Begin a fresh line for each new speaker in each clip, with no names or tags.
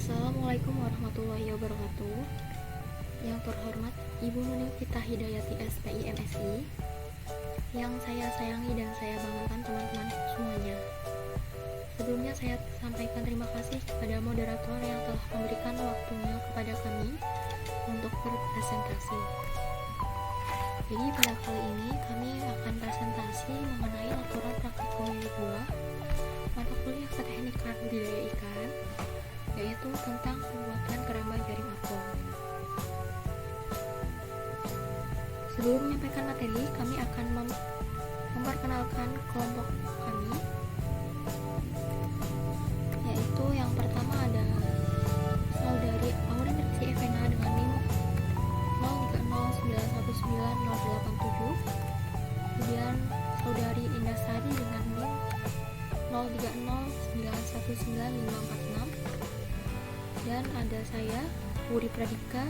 Assalamualaikum warahmatullahi wabarakatuh. Yang terhormat Ibu Nuning Fitah Hidayati SPI MSI, yang saya sayangi dan saya banggakan teman-teman semuanya. Sebelumnya saya sampaikan terima kasih kepada moderator yang telah memberikan waktunya kepada kami untuk berpresentasi. Jadi pada kali ini kami akan presentasi mengenai laporan praktikum 2 mata kuliah keteknikan budidaya ikan, yaitu tentang pembuatan keramba jaring apung. Sebelum menyampaikan materi, kami akan memperkenalkan kelompok kami, yaitu yang pertama ada saudari Aurin Riksi Evena dengan NIM 0309190087, kemudian saudari Indasari dengan NIM 0309190546, dan ada saya Wuri Pradika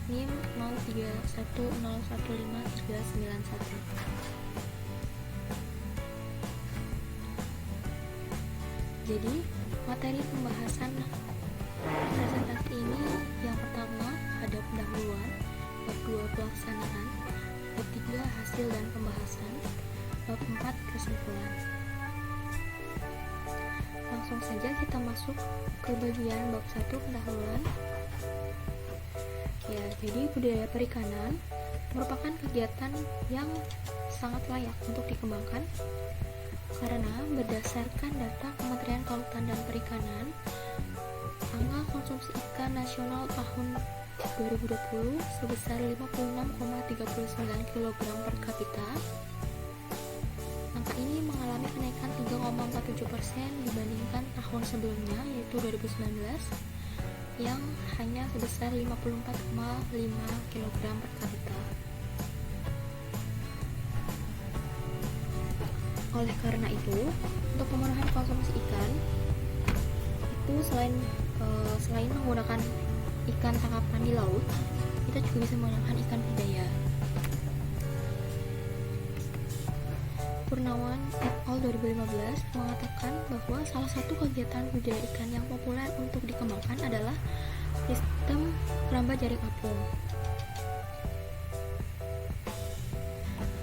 NIM 0310151391. Jadi materi pembahasan presentasi ini yang pertama ada pendahuluan, bab 2 pelaksanaan, bab 3 hasil dan pembahasan, bab 4 kesimpulan. Langsung saja kita masuk ke bagian bab 1 pendahuluan. Ya, jadi budidaya perikanan merupakan kegiatan yang sangat layak untuk dikembangkan karena berdasarkan data Kementerian Kelautan dan Perikanan, angka konsumsi ikan nasional tahun 2020 sebesar 56,39 kg per kapita. Angka ini mengalami kenaikan 3,47% dibandingkan tahun sebelumnya, yaitu 2019, yang hanya sebesar 54,5 kg per kapita. Oleh karena itu, untuk pemenuhan konsumsi ikan itu selain menggunakan ikan tangkapan di laut, kita juga bisa menggunakan ikan budidaya. Purnawan et al. 2015 mengatakan bahwa salah satu kegiatan budidaya ikan yang populer untuk dikembangkan adalah sistem keramba jaring apung.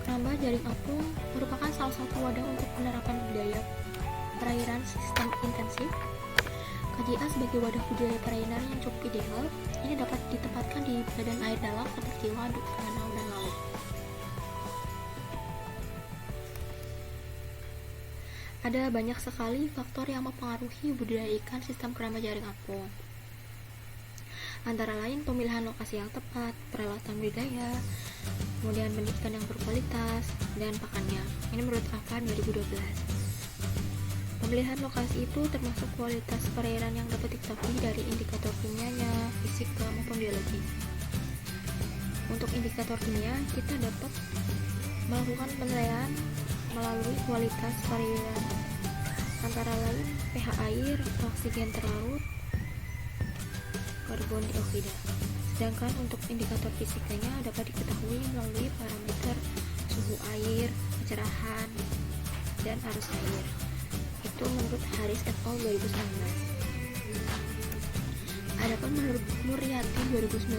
Keramba jaring apung merupakan salah satu wadah untuk penerapan budidaya perairan sistem intensif. KJA sebagai wadah budidaya perairan yang cukup ideal, ini dapat ditempatkan di badan air dalam seperti waduk, danau, dan laut. Ada banyak sekali faktor yang mempengaruhi budidaya ikan sistem keramba jaring apung. Antara lain pemilihan lokasi yang tepat, peralatan budidaya, kemudian benih ikan yang berkualitas, dan pakannya. Ini menurut AFA 2012. Pemilihan lokasi itu termasuk kualitas perairan yang dapat diketahui dari indikator kimianya, fisika, maupun biologi. Untuk indikator kimia, kita dapat melakukan penilaian melalui kualitas perairan, antara lain pH air, oksigen terlarut, karbon dioksida. Sedangkan untuk indikator fisikanya dapat diketahui melalui parameter suhu air, kecerahan, dan arus air. Itu menurut Haris et al. 2019. Adapun menurut Muriati 2019,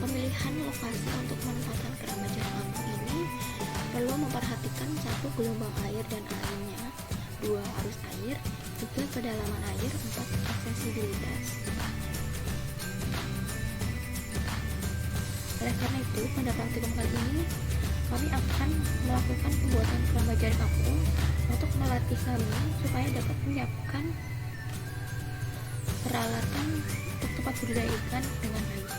pemilihan lokasi untuk menempatkan keramba jaring apung ini perlu memperhatikan 1. Gelombang air dan airnya, 2. Arus air, 3. Kedalaman air, 4. Aksesibilitas. Oleh karena itu, pada praktikum kali ini kami akan melakukan pembuatan keramba jaring apung untuk melatih kami supaya dapat menyiapkan peralatan untuk tempat budidaya ikan dengan baik.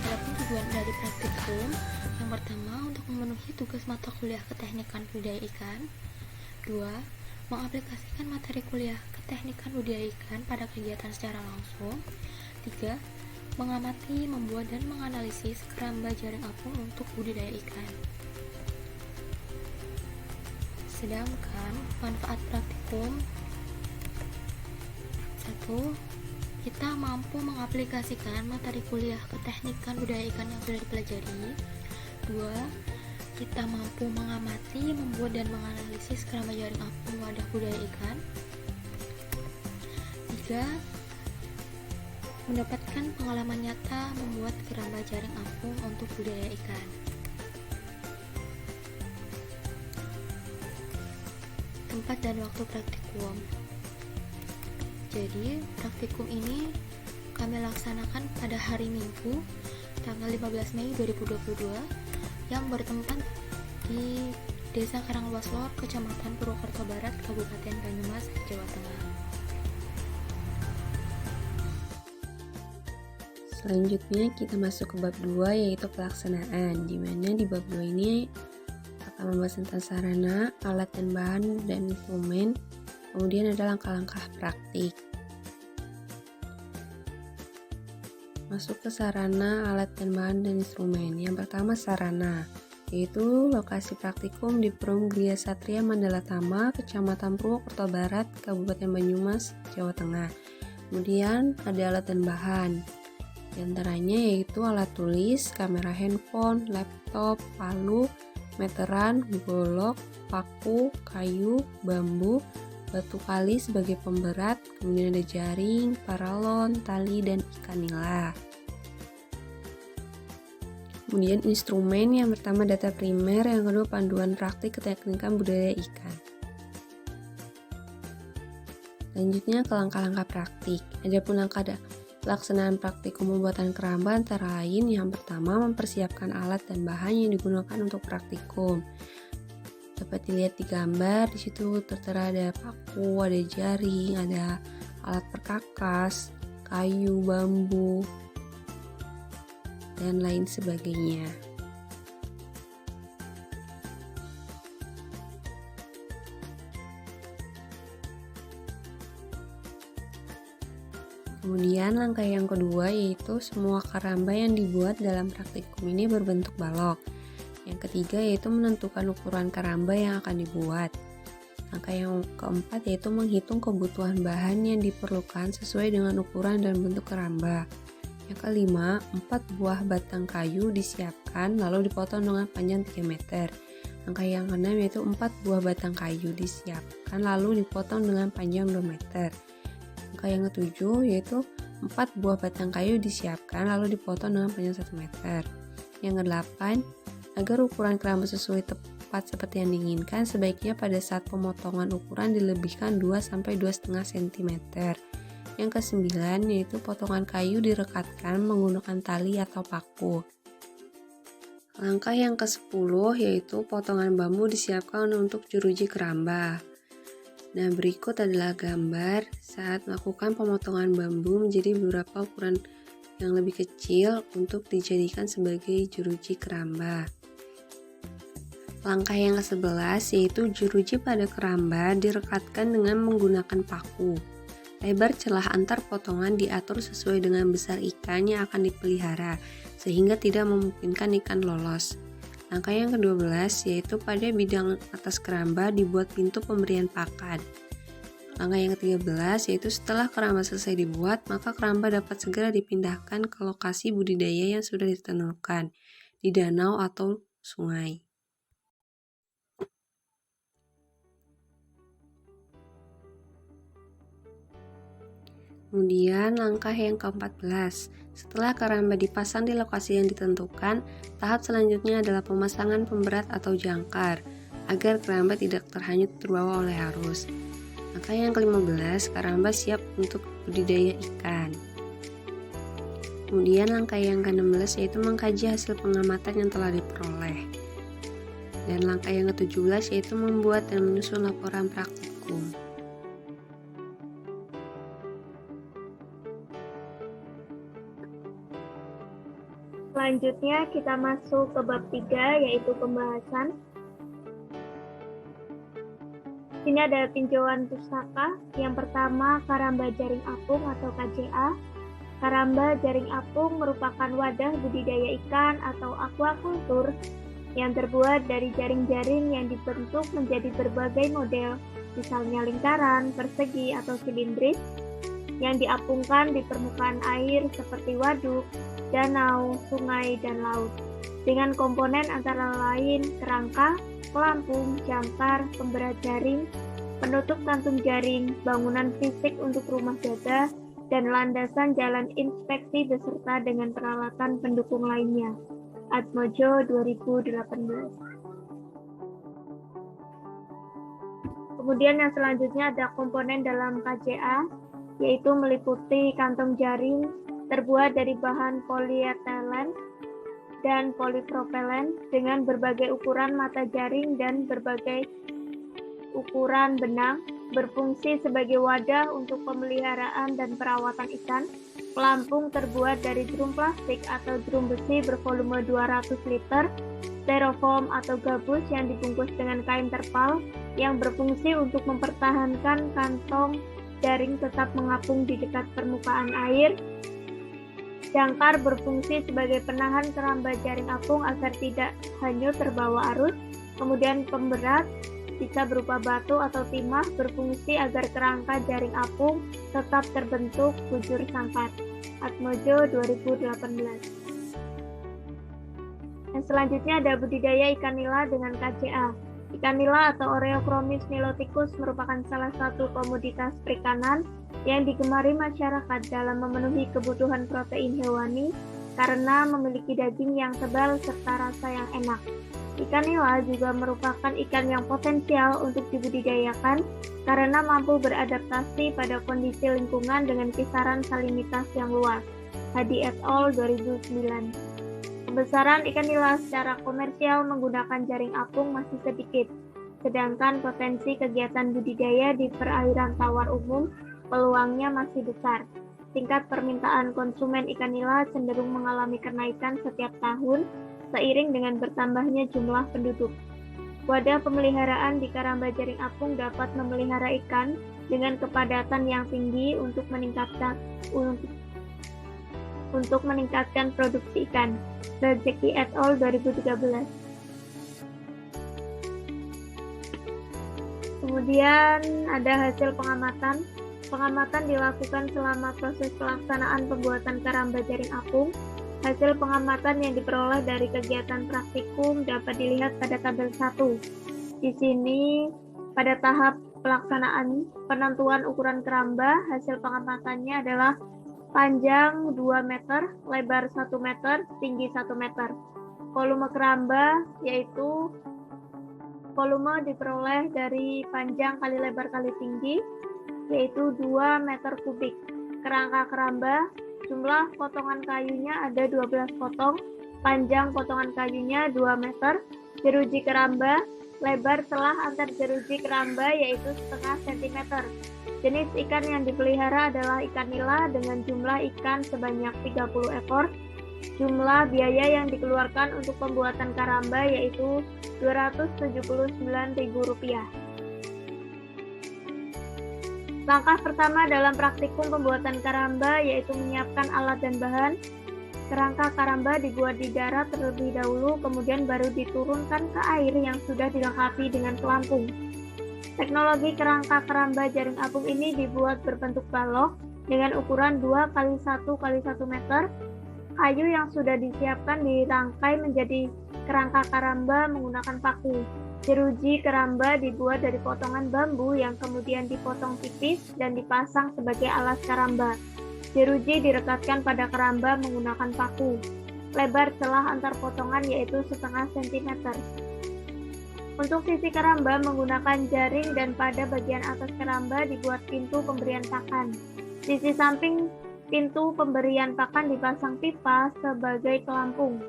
Adapun tujuan dari praktikum, yang pertama untuk memenuhi tugas mata kuliah keteknikan budidaya ikan, 2. Mengaplikasikan materi kuliah keteknikan budidaya ikan pada kegiatan secara langsung, 3. Mengamati, membuat, dan menganalisis keramba jaring apung untuk budidaya ikan. Sedangkan manfaat praktikum 1. Kita mampu mengaplikasikan materi kuliah keteknikan budidaya ikan yang sudah dipelajari. 2. kita mampu mengamati, membuat, dan menganalisis keramba jaring apung wadah budaya ikan. 3. Mendapatkan pengalaman nyata membuat keramba jaring apung untuk budaya ikan. Tempat dan waktu praktikum. Jadi, praktikum ini kami laksanakan pada hari Minggu, tanggal 15 Mei 2022, yang bertempat di Desa Karangluas Lor, Kecamatan Purwokerto Barat, Kabupaten Banyumas, Jawa Tengah.
Selanjutnya kita masuk ke bab 2, yaitu pelaksanaan, di mana di bab 2 ini akan membahas tentang sarana, alat dan bahan, dan instrumen. Kemudian ada langkah-langkah praktik. Masuk ke sarana, alat dan bahan, dan instrumen. Yang pertama sarana, yaitu lokasi praktikum di Perum Gria Satria Mandala Tama, Kecamatan Purwokerto Barat, Kabupaten Banyumas, Jawa Tengah. Kemudian ada alat dan bahan. Di antaranya yaitu alat tulis, kamera handphone, laptop, palu, meteran, golok, paku, kayu, bambu, batu kali sebagai pemberat, kemudian ada jaring, paralon, tali, dan ikan nila. Kemudian instrumen, yang pertama data primer, yang kedua panduan praktik keteknikan budaya ikan. Selanjutnya ke langkah-langkah praktik. Adapun langkah pelaksanaan praktikum pembuatan keramba antara lain, yang pertama mempersiapkan alat dan bahan yang digunakan untuk praktikum. Dapat dilihat di gambar, di situ tertera ada paku, ada jaring, ada alat perkakas, kayu, bambu, dan lain sebagainya. Kemudian langkah yang kedua yaitu semua keramba yang dibuat dalam praktikum ini berbentuk balok. Yang ketiga yaitu menentukan ukuran keramba yang akan dibuat. Langkah yang keempat yaitu menghitung kebutuhan bahan yang diperlukan sesuai dengan ukuran dan bentuk keramba. Yang kelima, 4 buah batang kayu disiapkan lalu dipotong dengan panjang 3 meter. Langkah yang keenam yaitu 4 buah batang kayu disiapkan lalu dipotong dengan panjang 2 meter. Langkah yang ketujuh yaitu 4 buah batang kayu disiapkan lalu dipotong dengan panjang 1 meter. Yang kedelapan, agar ukuran keramba sesuai tepat seperti yang diinginkan, sebaiknya pada saat pemotongan ukuran dilebihkan 2-2,5 cm. Yang kesembilan yaitu potongan kayu direkatkan menggunakan tali atau paku. Langkah yang ke-10 yaitu potongan bambu disiapkan untuk jeruji keramba. Nah, berikut adalah gambar saat melakukan pemotongan bambu menjadi beberapa ukuran yang lebih kecil untuk dijadikan sebagai jeruji keramba. Langkah yang ke-11 yaitu jeruji pada keramba direkatkan dengan menggunakan paku. Lebar celah antar potongan diatur sesuai dengan besar ikan yang akan dipelihara, sehingga tidak memungkinkan ikan lolos. Langkah yang ke-12 yaitu pada bidang atas keramba dibuat pintu pemberian pakan. Langkah yang ke-13 yaitu setelah keramba selesai dibuat, maka keramba dapat segera dipindahkan ke lokasi budidaya yang sudah ditentukan di danau atau sungai. Kemudian langkah yang ke-14, setelah keramba dipasang di lokasi yang ditentukan, tahap selanjutnya adalah pemasangan pemberat atau jangkar, agar keramba tidak terhanyut terbawa oleh arus. Langkah yang ke-15, keramba siap untuk budidaya ikan. Kemudian langkah yang ke-16 yaitu mengkaji hasil pengamatan yang telah diperoleh. Dan langkah yang ke-17 yaitu membuat dan menyusun laporan praktikum.
Selanjutnya kita masuk ke bab 3 yaitu pembahasan. Sini ada tinjauan pustaka. Yang pertama, karamba jaring apung atau KJA. Karamba jaring apung merupakan wadah budidaya ikan atau aquacultur yang terbuat dari jaring-jaring yang dibentuk menjadi berbagai model, misalnya lingkaran, persegi, atau silindris, yang diapungkan di permukaan air seperti waduk, danau, sungai, dan laut. dengan komponen antara lain kerangka, pelampung, jangkar, pemberat jaring, penutup kantung jaring, bangunan fisik untuk rumah jaga, dan landasan jalan inspeksi beserta dengan peralatan pendukung lainnya. Atmojo 2018. Kemudian yang selanjutnya ada komponen dalam KJA, yaitu meliputi kantong jaring terbuat dari bahan polietilen dan polipropelen dengan berbagai ukuran mata jaring dan berbagai ukuran benang, berfungsi sebagai wadah untuk pemeliharaan dan perawatan ikan. Pelampung terbuat dari drum plastik atau drum besi bervolume 200 liter, styrofoam atau gabus yang dibungkus dengan kain terpal yang berfungsi untuk mempertahankan kantong jaring tetap mengapung di dekat permukaan air. Jangkar berfungsi sebagai penahan keramba jaring apung agar tidak hanyut terbawa arus. Kemudian pemberat bisa berupa batu atau timah berfungsi agar kerangka jaring apung tetap terbentuk bujur sangkar. Atmojo 2018. Dan selanjutnya ada budidaya ikan nila dengan KCA. Ikan nila atau Oreochromis niloticus merupakan salah satu komoditas perikanan yang digemari masyarakat dalam memenuhi kebutuhan protein hewani karena memiliki daging yang tebal serta rasa yang enak. Ikan nila juga merupakan ikan yang potensial untuk dibudidayakan karena mampu beradaptasi pada kondisi lingkungan dengan kisaran salinitas yang luas. Hadi et al. 2009. Pembesaran ikan nila secara komersial menggunakan jaring apung masih sedikit, sedangkan potensi kegiatan budidaya di perairan tawar umum peluangnya masih besar. Tingkat permintaan konsumen ikan nila cenderung mengalami kenaikan setiap tahun seiring dengan bertambahnya jumlah penduduk. Wadah pemeliharaan di karamba jaring apung dapat memelihara ikan dengan kepadatan yang tinggi untuk meningkatkan produksi ikan. Rezeki et al. 2013. Kemudian ada hasil pengamatan. Pengamatan dilakukan selama proses pelaksanaan pembuatan karamba jaring apung. Hasil pengamatan yang diperoleh dari kegiatan praktikum dapat dilihat pada tabel 1. Di sini pada tahap pelaksanaan penentuan ukuran keramba, hasil pengamatannya adalah panjang 2 meter, lebar 1 meter, tinggi 1 meter. Volume keramba yaitu volume diperoleh dari panjang kali lebar kali tinggi, yaitu 2 meter kubik. Kerangka keramba, jumlah potongan kayunya ada 12 potong, panjang potongan kayunya 2 meter. Jeruji keramba, lebar celah antar jeruji keramba yaitu setengah sentimeter. Jenis ikan yang dipelihara adalah ikan nila dengan jumlah ikan sebanyak 30 ekor. Jumlah biaya yang dikeluarkan untuk pembuatan karamba yaitu Rp279.000. Langkah pertama dalam praktikum pembuatan karamba yaitu menyiapkan alat dan bahan. Kerangka karamba dibuat di darat terlebih dahulu, kemudian baru diturunkan ke air yang sudah dilengkapi dengan pelampung. Teknologi kerangka karamba jaring apung ini dibuat berbentuk balok dengan ukuran 2 x 1 x 1 meter. Kayu yang sudah disiapkan dirangkai menjadi kerangka karamba menggunakan paku. Jeruji keramba dibuat dari potongan bambu yang kemudian dipotong tipis dan dipasang sebagai alas karamba. Jeruji direkatkan pada keramba menggunakan paku. Lebar celah antar potongan yaitu setengah sentimeter. Untuk sisi keramba menggunakan jaring dan pada bagian atas keramba dibuat pintu pemberian pakan. Sisi samping pintu pemberian pakan dipasang pipa sebagai pelampung.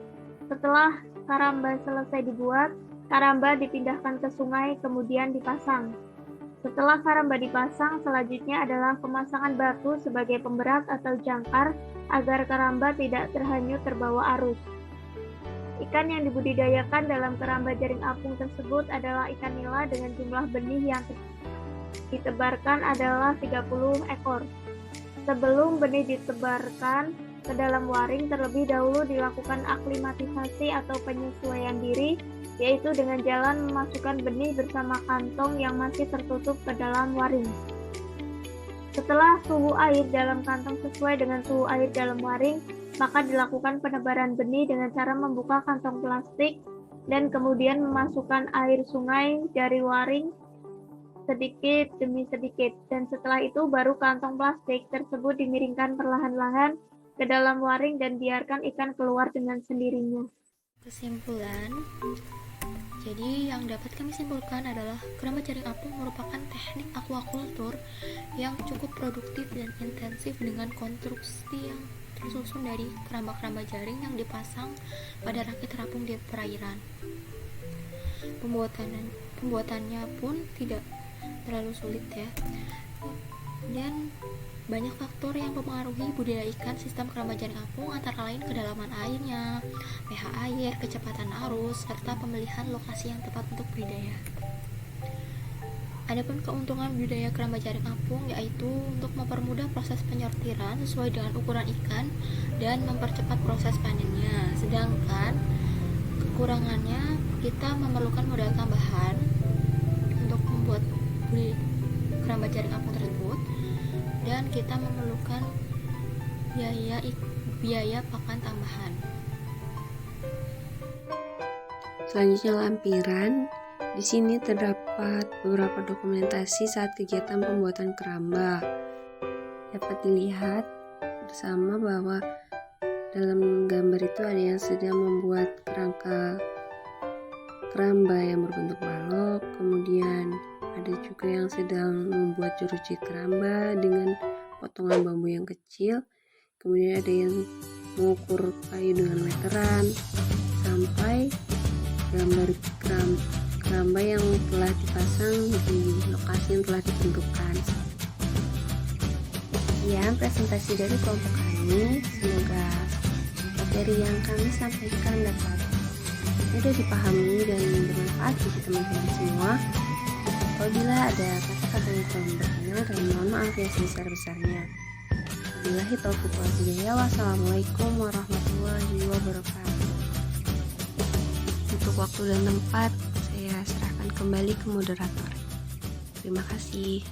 Setelah karamba selesai dibuat, karamba dipindahkan ke sungai kemudian dipasang. Setelah karamba dipasang, selanjutnya adalah pemasangan batu sebagai pemberat atau jangkar agar karamba tidak terhanyut terbawa arus. Ikan yang dibudidayakan dalam keramba jaring apung tersebut adalah ikan nila dengan jumlah benih yang ditebarkan adalah 30 ekor. Sebelum benih ditebarkan ke dalam waring, terlebih dahulu dilakukan aklimatisasi atau penyesuaian diri, yaitu dengan jalan memasukkan benih bersama kantong yang masih tertutup ke dalam waring. Setelah suhu air dalam kantong sesuai dengan suhu air dalam waring, maka dilakukan penebaran benih dengan cara membuka kantong plastik dan kemudian memasukkan air sungai dari waring sedikit demi sedikit, dan setelah itu baru kantong plastik tersebut dimiringkan perlahan-lahan ke dalam waring dan biarkan ikan keluar dengan sendirinya.
Kesimpulan, jadi yang dapat kami simpulkan adalah keramba jaring apung merupakan teknik aquaculture yang cukup produktif dan intensif dengan konstruksi yang tersusun dari keramba-keramba jaring yang dipasang pada rakit terapung di perairan. Pembuatannya pun tidak terlalu sulit ya. Dan banyak faktor yang mempengaruhi budidaya ikan sistem keramba jaring apung, antara lain kedalaman airnya, pH air, kecepatan arus, serta pemilihan lokasi yang tepat untuk budidaya. Adapun keuntungan budidaya keramba jaring apung yaitu untuk mempermudah proses penyortiran sesuai dengan ukuran ikan dan mempercepat proses panennya. Sedangkan kekurangannya, kita memerlukan modal tambahan untuk membuat keramba jaring apung tersebut, dan kita memerlukan biaya pakan tambahan.
Selanjutnya lampiran. Di sini terdapat beberapa dokumentasi saat kegiatan pembuatan keramba. Dapat dilihat bersama bahwa dalam gambar itu ada yang sedang membuat kerangka keramba yang berbentuk balok, kemudian ada juga yang sedang membuat jeruji keramba dengan potongan bambu yang kecil, kemudian ada yang mengukur kayu dengan meteran, sampai gambar keramba yang telah dipasang di lokasi yang telah ditentukan. Sekian presentasi dari kelompok kami. Semoga materi yang kami sampaikan dapat mudah dipahami dan bermanfaat bagi teman-teman semua. Apabila ada kata-kata yang kurang berkenan, kami mohon maaf yang sebesar-besarnya. Wabillahi taufiq wal hidayah. Wassalamualaikum warahmatullahi wabarakatuh. Untuk waktu dan tempat, saya serahkan kembali ke moderator. Terima kasih.